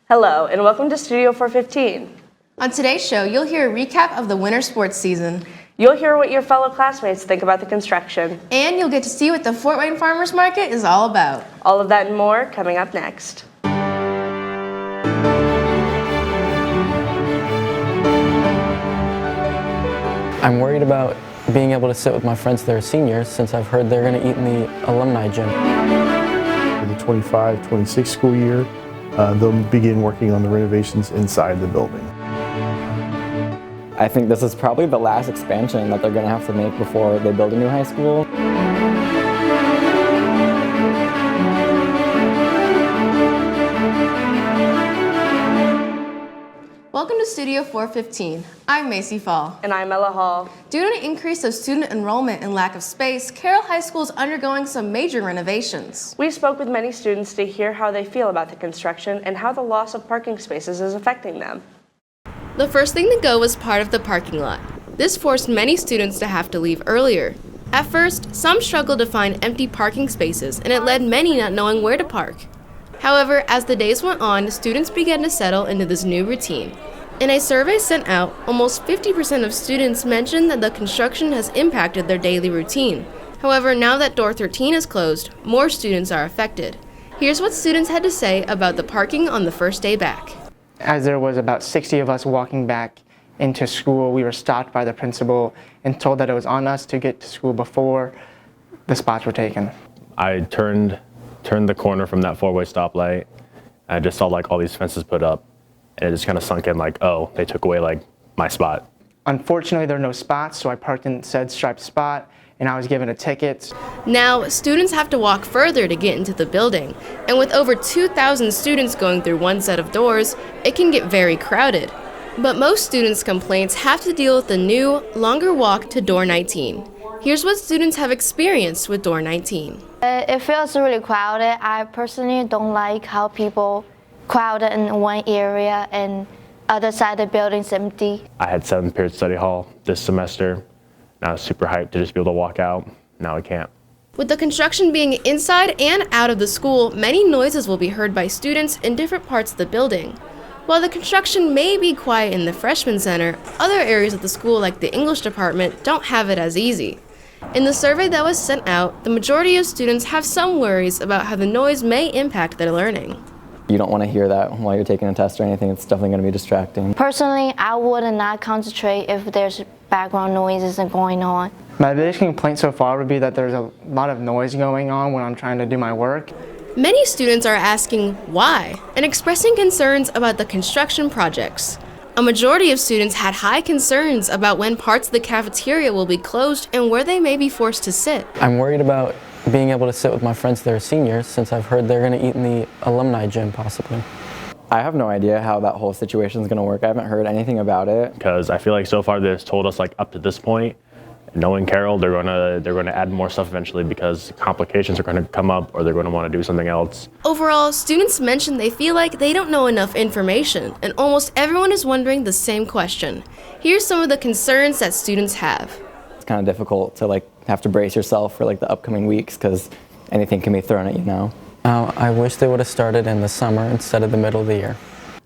Hello, and welcome to Studio 415. On today's show, you'll hear a recap of the winter sports season. You'll hear what your fellow classmates think about the construction. And you'll get to see what the Fort Wayne Farmers Market is all about. All of that and more coming up next. I'm worried about being able to sit with my friends that are seniors since I've heard they're going to eat in the alumni gym. For the 25-26 school year, they'll begin working on the renovations inside the building. I think this is probably the last expansion that they're going to have to make before they build a new high school. Welcome to Studio 415. I'm Macy Fall. And I'm Ella Hall. Due to an increase of student enrollment and lack of space, Carroll High School is undergoing some major renovations. We spoke with many students to hear how they feel about the construction and how the loss of parking spaces is affecting them. The first thing to go was part of the parking lot. This forced many students to have to leave earlier. At first, some struggled to find empty parking spaces, and it led many not knowing where to park. However, as the days went on, students began to settle into this new routine. In a survey sent out, almost 50% of students mentioned that the construction has impacted their daily routine. However, now that door 13 is closed, more students are affected. Here's what students had to say about the parking on the first day back. As there was about 60 of us walking back into school, we were stopped by the principal and told that it was on us to get to school before the spots were taken. I turned the corner from that four-way stoplight, and I just saw all these fences put up, and it just kind of sunk in oh, they took away my spot. Unfortunately, there were no spots, so I parked in said striped spot, and I was given a ticket. Now, students have to walk further to get into the building, and with over 2,000 students going through one set of doors, it can get very crowded. But most students' complaints have to deal with the new, longer walk to door 19. Here's what students have experienced with door 19. It feels really crowded. I personally don't like how people crowded in one area and other side of the building's empty. I had 7th-period study hall this semester, and I was super hyped to just be able to walk out. Now I can't. With the construction being inside and out of the school, many noises will be heard by students in different parts of the building. While the construction may be quiet in the freshman center, other areas of the school like the English department don't have it as easy. In the survey that was sent out, the majority of students have some worries about how the noise may impact their learning. You don't want to hear that while you're taking a test or anything. It's definitely going to be distracting. Personally, I would not concentrate if there's background noises going on. My biggest complaint so far would be that there's a lot of noise going on when I'm trying to do my work. Many students are asking why and expressing concerns about the construction projects. A majority of students had high concerns about when parts of the cafeteria will be closed and where they may be forced to sit. I'm worried about being able to sit with my friends that are seniors since I've heard they're going to eat in the alumni gym possibly. I have no idea how that whole situation is going to work. I haven't heard anything about it. Because I feel so far they've told us up to this point, knowing Carroll, they're going to add more stuff eventually because complications are going to come up or they're going to want to do something else. Overall, students mentioned they feel like they don't know enough information, and almost everyone is wondering the same question. Here's some of the concerns that students have. It's kind of difficult to have to brace yourself for the upcoming weeks because anything can be thrown at you now. I wish they would have started in the summer instead of the middle of the year.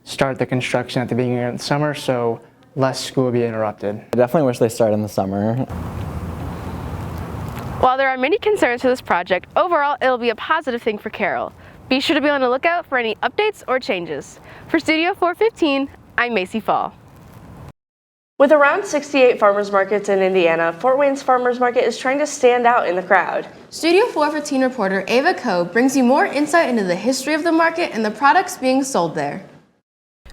Start the construction at the beginning of the summer so less school will be interrupted. I definitely wish they started in the summer. While there are many concerns for this project, overall it'll be a positive thing for Carroll. Be sure to be on the lookout for any updates or changes. For Studio 415, I'm Macy Fall. With around 68 farmers markets in Indiana, Fort Wayne's Farmers Market is trying to stand out in the crowd. Studio 415 reporter Ava Coe brings you more insight into the history of the market and the products being sold there.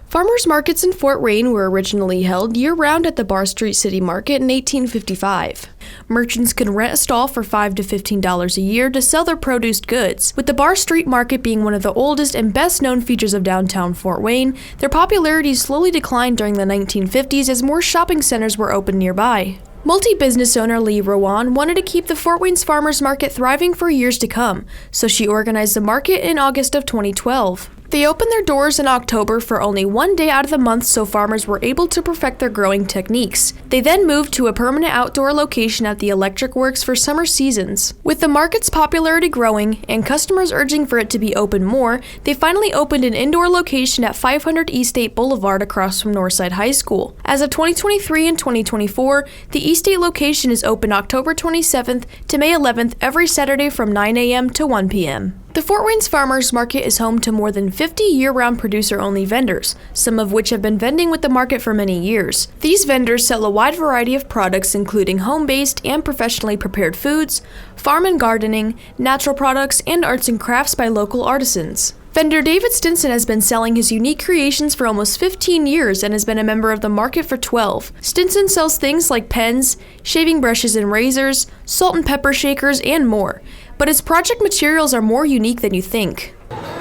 Farmers markets in Fort Wayne were originally held year-round at the Bar Street City Market in 1855. Merchants could rent a stall for $5 to $15 a year to sell their produced goods. With the Bar Street Market being one of the oldest and best-known features of downtown Fort Wayne, their popularity slowly declined during the 1950s as more shopping centers were opened nearby. Multi-business owner Lee Rowan wanted to keep the Fort Wayne's Farmers Market thriving for years to come, so she organized the market in August of 2012. They opened their doors in October for only one day out of the month so farmers were able to perfect their growing techniques. They then moved to a permanent outdoor location at the Electric Works for summer seasons. With the market's popularity growing and customers urging for it to be open more, they finally opened an indoor location at 500 East State Boulevard across from Northside High School. As of 2023 and 2024, the East State location is open October 27th to May 11th every Saturday from 9 a.m. to 1 p.m. The Fort Wayne's Farmers Market is home to more than 50 year-round producer-only vendors, some of which have been vending with the market for many years. These vendors sell a wide variety of products including home-based and professionally prepared foods, farm and gardening, natural products, and arts and crafts by local artisans. Vendor David Stinson has been selling his unique creations for almost 15 years and has been a member of the market for 12. Stinson sells things like pens, shaving brushes and razors, salt and pepper shakers, and more. But his project materials are more unique than you think.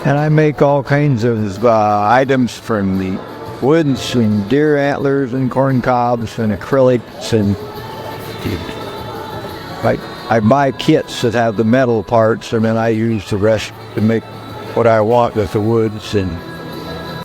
And I make all kinds of items from the woods and deer antlers and corn cobs and acrylics, and I buy kits that have the metal parts, and then I use the rest to make what I want with the woods. And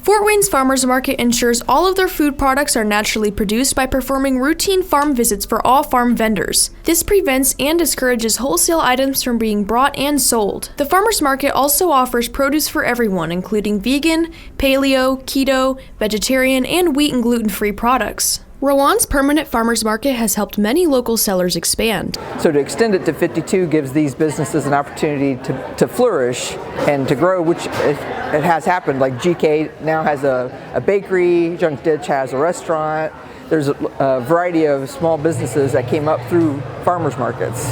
Fort Wayne's Farmers Market ensures all of their food products are naturally produced by performing routine farm visits for all farm vendors. This prevents and discourages wholesale items from being brought and sold. The Farmers Market also offers produce for everyone, including vegan, paleo, keto, vegetarian, and wheat and gluten-free products. Rowan's permanent farmers market has helped many local sellers expand. So to extend it to 52 gives these businesses an opportunity to flourish and to grow, which it has happened. Like GK now has a bakery, Junk Ditch has a restaurant. There's a variety of small businesses that came up through farmers markets.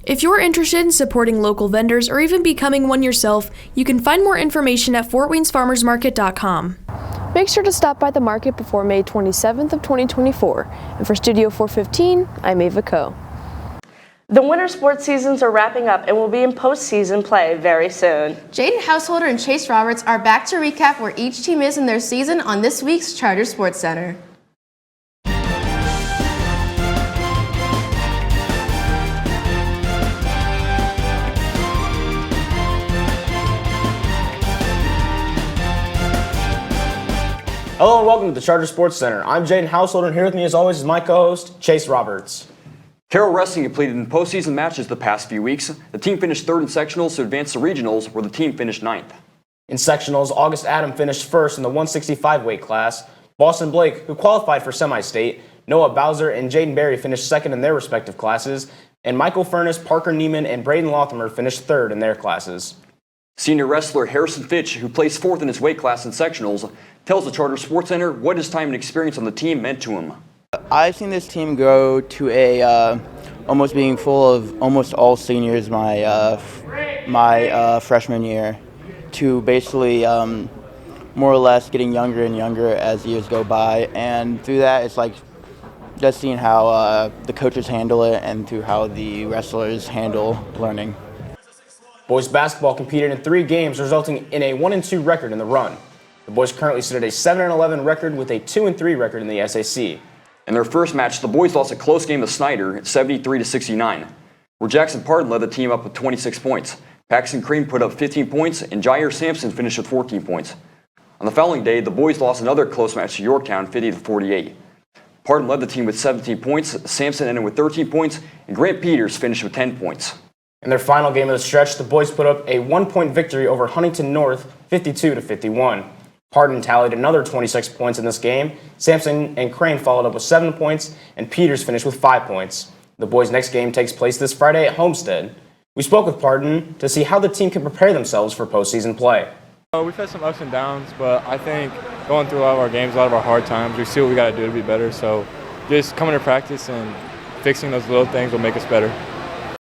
If you're interested in supporting local vendors or even becoming one yourself, you can find more information at fortwaynesfarmersmarket.com. Make sure to stop by the market before May 27th of 2024. And for Studio 415, I'm Ava Coe. The winter sports seasons are wrapping up and will be in postseason play very soon. Jaden Householder and Chase Roberts are back to recap where each team is in their season on this week's Charter Sports Center. Hello and welcome to the Charter Sports Center. I'm Jaden Householder, and here with me as always is my co-host, Chase Roberts. Carroll Wrestling completed in postseason matches the past few weeks. The team finished third in sectionals to advance to regionals, where the team finished ninth. In sectionals, August Adam finished first in the 165 weight class. Boston Blake, who qualified for semi-state, Noah Bowser and Jaden Berry finished second in their respective classes, and Michael Furness, Parker Neiman, and Braden Lothamer finished third in their classes. Senior wrestler Harrison Fitch, who placed fourth in his weight class in sectionals, tells the Charter Sports Center what his time and experience on the team meant to him. I've seen this team grow to a almost being full of almost all seniors my freshman year, to basically more or less getting younger and younger as years go by. And through that, it's like just seeing how the coaches handle it and through how the wrestlers handle learning. Boys basketball competed in 3 games, resulting in a 1-2 record in the run. The boys currently sit at a 7-11 record with a 2-3 record in the SAC. In their first match, the boys lost a close game to Snyder, 73-69, where Jackson Pardon led the team up with 26 points. Paxton Cream put up 15 points, and Jair Sampson finished with 14 points. On the following day, the boys lost another close match to Yorktown, 50-48. Pardon led the team with 17 points, Sampson ended with 13 points, and Grant Peters finished with 10 points. In their final game of the stretch, the boys put up a 1-point victory over Huntington North, 52-51. Pardon tallied another 26 points in this game. Sampson and Crane followed up with 7 points, and Peters finished with 5 points. The boys' next game takes place this Friday at Homestead. We spoke with Pardon to see how the team can prepare themselves for postseason play. We've had some ups and downs, but I think going through a lot of our games, a lot of our hard times, we see what we got to do to be better. So just coming to practice and fixing those little things will make us better.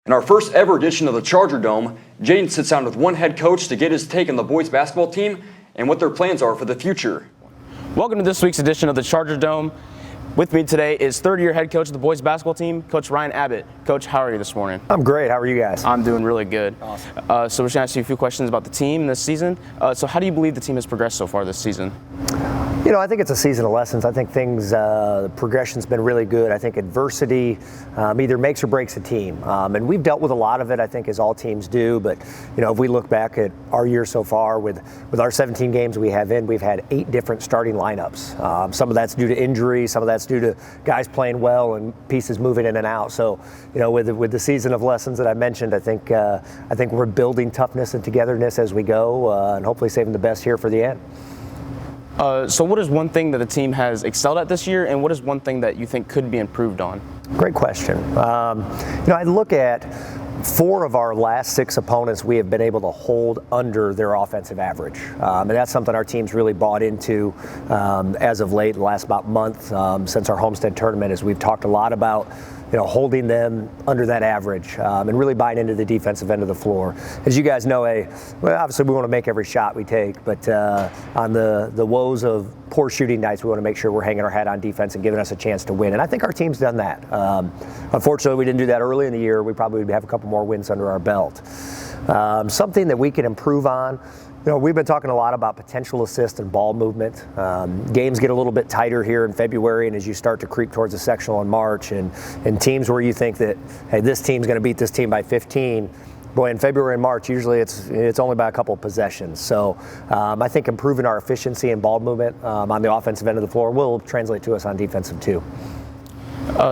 In our first ever edition of the Charger Dome, Jaden sits down with one head coach to get his take on the boys basketball team and what their plans are for the future. Welcome to this week's edition of the Charger Dome. With me today is third-year head coach of the boys basketball team, Coach Ryan Abbott. Coach, how are you this morning? I'm great. How are you guys? I'm doing really good. Awesome. So we're just going to ask you a few questions about the team this season. So how do you believe the team has progressed so far this season? You know, I think it's a season of lessons. I think the progression's been really good. I think adversity either makes or breaks a team. And we've dealt with a lot of it, I think, as all teams do. But, you know, if we look back at our year so far with our 17 games we have in, we've had 8 different starting lineups. Some of that's due to injury. Some of that's due to guys playing well and pieces moving in and out. So, you know, with the season of lessons that I mentioned, I think we're building toughness and togetherness as we go, and hopefully saving the best here for the end. So what is one thing that the team has excelled at this year, and what is one thing that you think could be improved on? Great question. You know, I look at 4 of our last 6 opponents we have been able to hold under their offensive average. And that's something our team's really bought into as of late, the last about month since our Homestead tournament, as we've talked a lot about, you know, holding them under that average and really buying into the defensive end of the floor. As you guys know, well, obviously we want to make every shot we take, but on the woes of poor shooting nights, we want to make sure we're hanging our hat on defense and giving us a chance to win. And I think our team's done that. Unfortunately, we didn't do that early in the year. We probably would have a couple more wins under our belt. Something that we can improve on, you know, we've been talking a lot about potential assist and ball movement. Games get a little bit tighter here in February, and as you start to creep towards the sectional in March, and teams where you think that, hey, this team's going to beat this team by 15, boy, in February and March, usually it's only by a couple of possessions. So I think improving our efficiency and ball movement on the offensive end of the floor will translate to us on defensive too.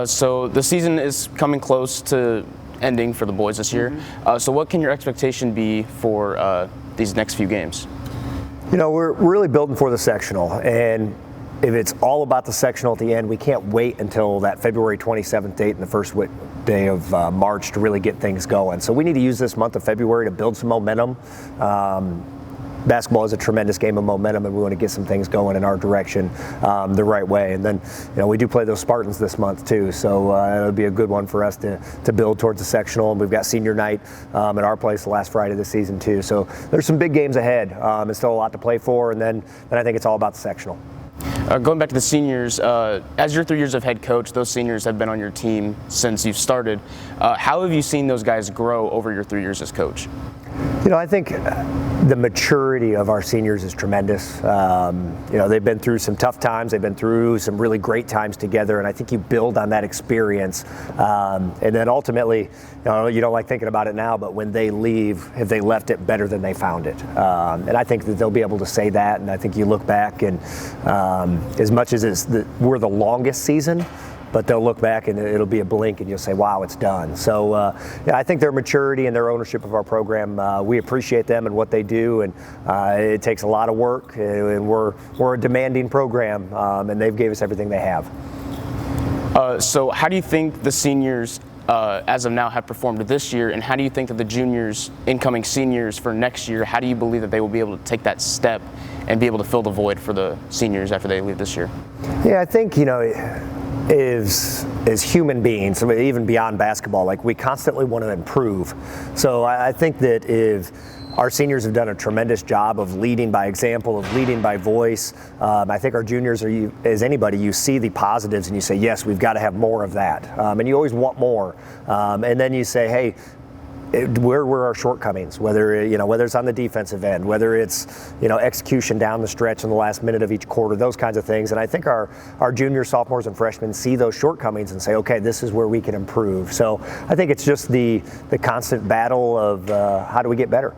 So the season is coming close to ending for the boys this year. So what can your expectation be for these next few games? You know, we're really building for the sectional, and if it's all about the sectional at the end, we can't wait until that February 27th date and the first day of March to really get things going. So we need to use this month of February to build some momentum. Basketball is a tremendous game of momentum, and we want to get some things going in our direction the right way. And then, you know, we do play those Spartans this month too, so it'll be a good one for us to build towards the sectional. And we've got senior night at our place the last Friday of the season too. So there's some big games ahead. There's still a lot to play for, and then I think it's all about the sectional. Going back to the seniors, as your 3 years of head coach, those seniors have been on your team since you've started. How have you seen those guys grow over your 3 years as coach? You know, I think the maturity of our seniors is tremendous. You know, they've been through some tough times. They've been through some really great times together, and I think you build on that experience. And then ultimately, you know, you don't like thinking about it now, but when they leave, have they left it better than they found it? And I think that they'll be able to say that, and I think you look back, and as much as we're the longest season, but they'll look back and it'll be a blink and you'll say, wow, it's done. So yeah, I think their maturity and their ownership of our program, we appreciate them and what they do, and it takes a lot of work, and we're a demanding program, and they've gave us everything they have. So how do you think the seniors as of now have performed this year, and how do you think that the juniors, incoming seniors for next year, how do you believe that they will be able to take that step and be able to fill the void for the seniors after they leave this year? Yeah, I think, you know, as human beings, even beyond basketball, like, we constantly want to improve. So I think that if our seniors have done a tremendous job of leading by example, of leading by voice. I think our juniors, as anybody, you see the positives and you say, yes, we've got to have more of that. And you always want more. And then you say, hey, where were our shortcomings? Whether it's on the defensive end, whether it's, you know, execution down the stretch in the last minute of each quarter, those kinds of things. And I think our juniors, sophomores, and freshmen see those shortcomings and say, okay, this is where we can improve. So I think it's just the constant battle of how do we get better.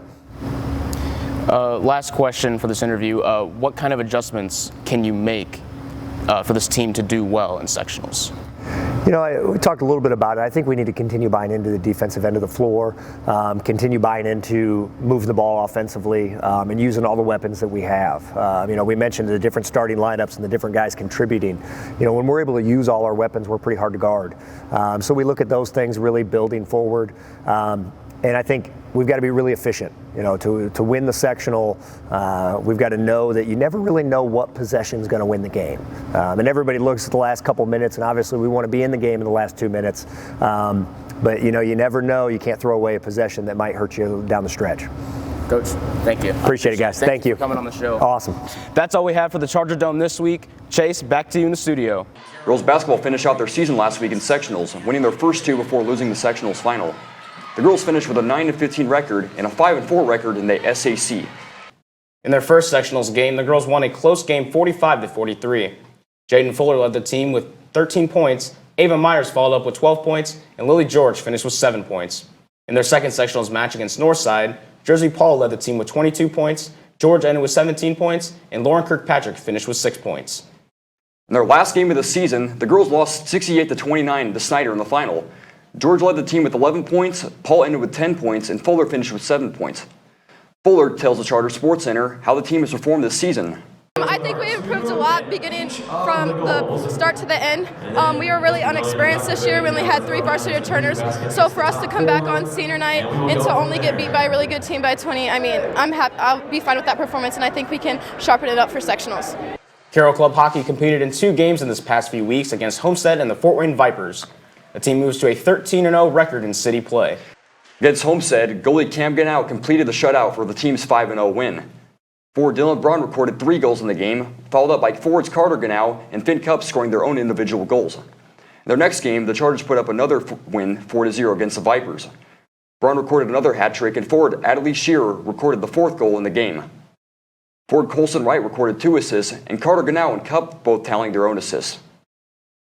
Last question for this interview. What kind of adjustments can you make for this team to do well in sectionals? You know, we talked a little bit about it. I think we need to continue buying into the defensive end of the floor, continue buying into moving the ball offensively, and using all the weapons that we have. You know, we mentioned the different starting lineups and the different guys contributing. You know, when we're able to use all our weapons, we're pretty hard to guard. So we look at those things really building forward. And I think we've got to be really efficient. You know, to win the sectional, we've got to know that you never really know what possession is going to win the game. And everybody looks at the last couple minutes, and obviously we want to be in the game in the last 2 minutes. But, you know, you never know. You can't throw away a possession that might hurt you down the stretch. Coach, thank you. Appreciate it, guys. Thank you for coming on the show. Awesome. That's all we have for the Charger Dome this week. Chase, back to you in the studio. Girls basketball finished out their season last week in sectionals, winning their first 2 before losing the sectionals final. The girls finished with a 9-15 record and a 5-4 record in the SAC. In their first sectionals game, the girls won a close game 45-43. Jaden Fuller led the team with 13 points, Ava Myers followed up with 12 points, and Lily George finished with 7 points. In their second sectionals match against Northside, Jersey Paul led the team with 22 points, George ended with 17 points, and Lauren Kirkpatrick finished with 6 points. In their last game of the season, the girls lost 68-29 to Snyder in the final. George led the team with 11 points, Paul ended with 10 points, and Fuller finished with 7 points. Fuller tells the Charter Sports Center how the team has performed this season. I think we improved a lot beginning from the start to the end. We were really unexperienced this year. We only had 3 varsity returners. So for us to come back on senior night and to only get beat by a really good team by 20, I mean, I'm happy. I'll be fine with that performance, and I think we can sharpen it up for sectionals. Carroll Club Hockey competed in 2 games in this past few weeks against Homestead and the Fort Wayne Vipers. The team moves to a 13-0 record in city play. Against Homestead, goalie Cam Gannow completed the shutout for the team's 5-0 win. Forward Dylan Braun recorded 3 goals in the game, followed up by forwards Carter Gannow and Finn Cupp scoring their own individual goals. In their next game, the Chargers put up another win 4-0 against the Vipers. Braun recorded another hat trick, and forward Adelie Shearer recorded the 4th goal in the game. Forward Colson Wright recorded 2 assists, and Carter Gannow and Cupp both tallying their own assists.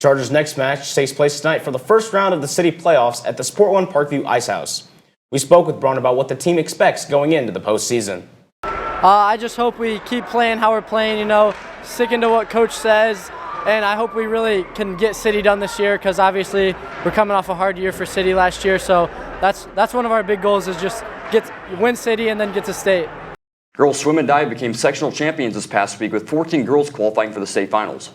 Chargers' next match takes place tonight for the first round of the city playoffs at the Sport One Parkview Ice House. We spoke with Braun about what the team expects going into the postseason. I just hope we keep playing how we're playing, sticking to what Coach says, and I hope we really can get City done this year because obviously we're coming off a hard year for City last year, so that's one of our big goals is just win City and then get to state. Girls swim and dive became sectional champions this past week with 14 girls qualifying for the state finals.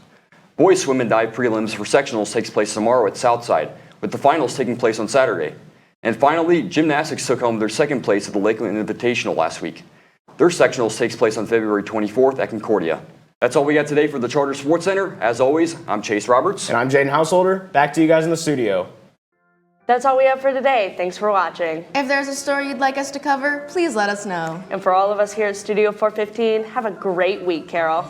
Boys swim and dive prelims for sectionals takes place tomorrow at Southside, with the finals taking place on Saturday. And finally, gymnastics took home their 2nd place at the Lakeland Invitational last week. Their sectionals takes place on February 24th at Concordia. That's all we got today for the Charter Sports Center. As always, I'm Chase Roberts. And I'm Jaden Householder. Back to you guys in the studio. That's all we have for today. Thanks for watching. If there's a story you'd like us to cover, please let us know. And for all of us here at Studio 415, have a great week, Carroll.